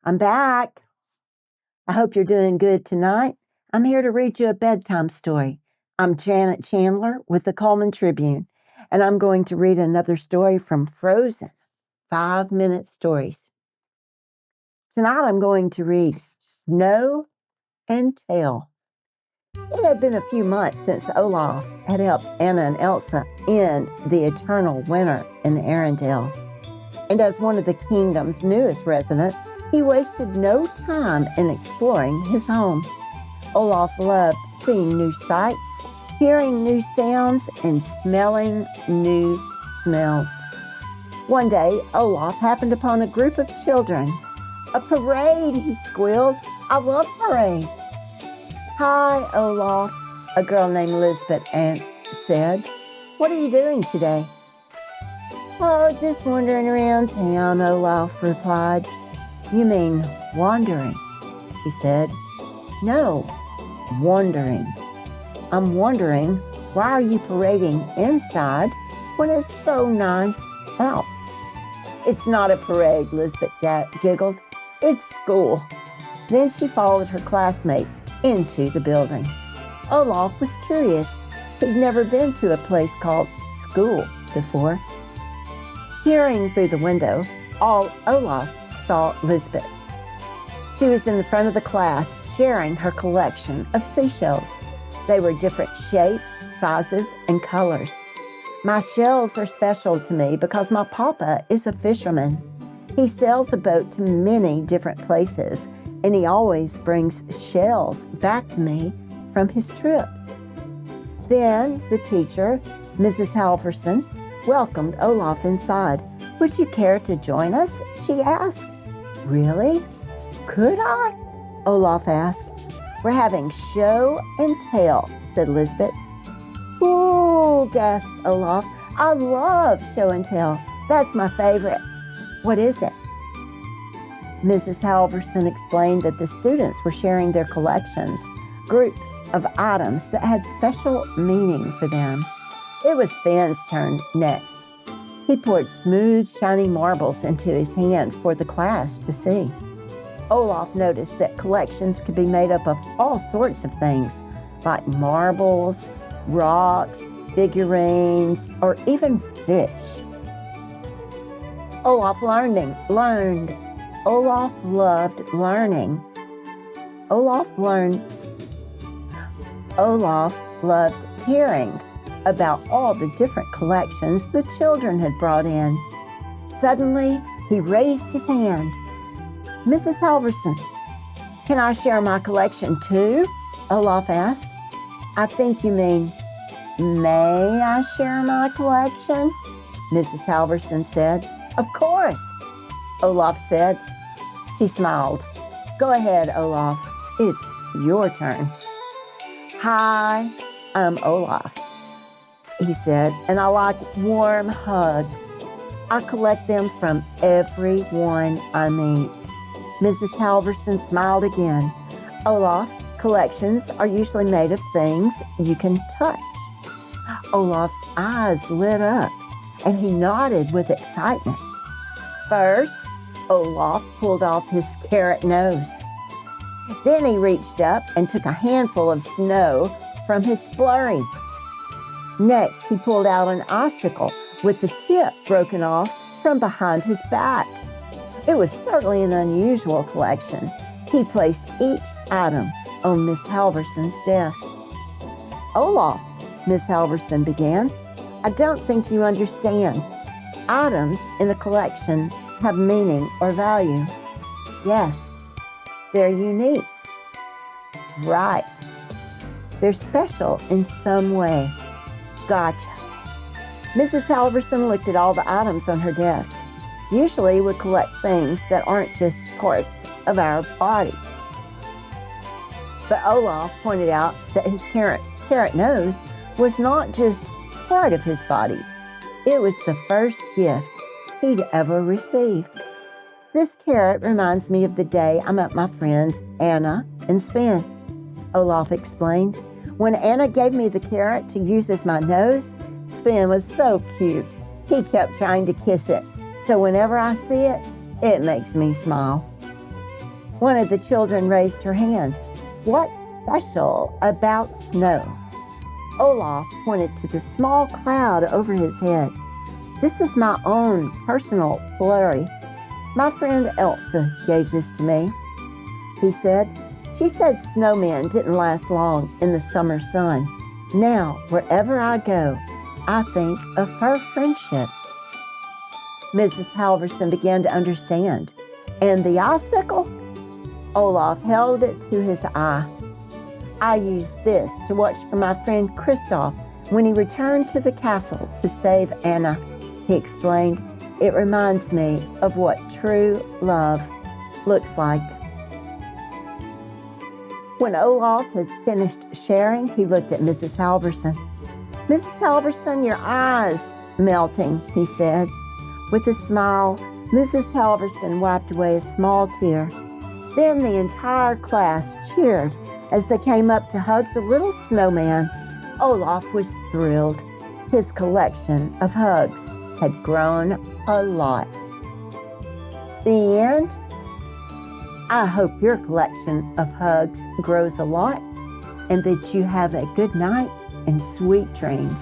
I'm back. I hope you're doing good tonight. I'm here to read you a bedtime story. I'm Janet Chandler with the Cullman Tribune, and I'm going to read another story from Frozen, 5-minute stories. Tonight I'm going to read Snow and Tell. It had been a few months since Olaf had helped Anna and Elsa end the eternal winter in Arendelle. And as one of the kingdom's newest residents, he wasted no time in exploring his home. Olaf loved seeing new sights, hearing new sounds, and smelling new smells. One day, Olaf happened upon a group of children. "A parade," he squealed. "I love parades." "Hi, Olaf," a girl named Lisbeth said. "What are you doing today?" "Oh, just wandering around town," Olaf replied. "You mean wandering," she said. "No, wandering. I'm wondering, why are you parading inside when it's so nice out?" "It's not a parade," Lisbeth giggled. "It's school." Then she followed her classmates into the building. Olaf was curious. He'd never been to a place called school before. Peering through the window, Olaf saw Lisbeth. She was in the front of the class, sharing her collection of seashells. They were different shapes, sizes, and colors. "My shells are special to me because my papa is a fisherman. He sails a boat to many different places, and he always brings shells back to me from his trips." Then the teacher, Mrs. Halverson, welcomed Olaf inside. "Would you care to join us?" she asked. "Really? Could I?" Olaf asked. "We're having show and tell," said Lisbeth. "Ooh," gasped Olaf. "I love show and tell. That's my favorite." "What is it?" Mrs. Halverson explained that the students were sharing their collections, groups of items that had special meaning for them. It was Finn's turn next. He poured smooth, shiny marbles into his hand for the class to see. Olaf noticed that collections could be made up of all sorts of things, like marbles, rocks, figurines, or even fish. Olaf learned. Olaf loved learning. Olaf loved hearing about all the different collections the children had brought in. Suddenly, he raised his hand. "Mrs. Halverson, can I share my collection too?" Olaf asked. "I think you mean, may I share my collection?" Mrs. Halverson said. "Of course," Olaf said. She smiled. "Go ahead, Olaf. It's your turn." "Hi, I'm Olaf," he said, "and I like warm hugs. I collect them from everyone I meet." Mrs. Halverson smiled again. "Olaf, collections are usually made of things you can touch." Olaf's eyes lit up, and he nodded with excitement. First, Olaf pulled off his carrot nose. Then he reached up and took a handful of snow from his flurry. Next, he pulled out an icicle with the tip broken off from behind his back. It was certainly an unusual collection. He placed each item on Miss Halverson's desk. "Olaf," Miss Halverson began, "I don't think you understand. Items in a collection have meaning or value." "Yes, they're unique." "Right. They're special in some way." "Gotcha." Mrs. Halverson looked at all the items on her desk. Usually we collect things that aren't just parts of our bodies. But Olaf pointed out that his carrot nose was not just part of his body. It was the first gift he'd ever received. "This carrot reminds me of the day I met my friends Anna and Sven," Olaf explained. "When Anna gave me the carrot to use as my nose, Sven was so cute. He kept trying to kiss it. So whenever I see it, it makes me smile." One of the children raised her hand. What's special about snow? Olaf pointed to the small cloud over his head. This is my own personal flurry. My friend Elsa gave this to me, he said. She said snowmen didn't last long in the summer sun. Now, wherever I go, I think of her friendship. Mrs. Halverson began to understand. And the icicle? Olaf held it to his eye. I used this to watch for my friend Kristoff when he returned to the castle to save Anna, he explained. It reminds me of what true love looks like. When Olaf had finished sharing, he looked at Mrs. Halverson. Mrs. Halverson, your eyes melting, he said. With a smile, Mrs. Halverson wiped away a small tear. Then the entire class cheered as they came up to hug the little snowman. Olaf was thrilled. His collection of hugs had grown a lot. The end. I hope your collection of hugs grows a lot and that you have a good night and sweet dreams.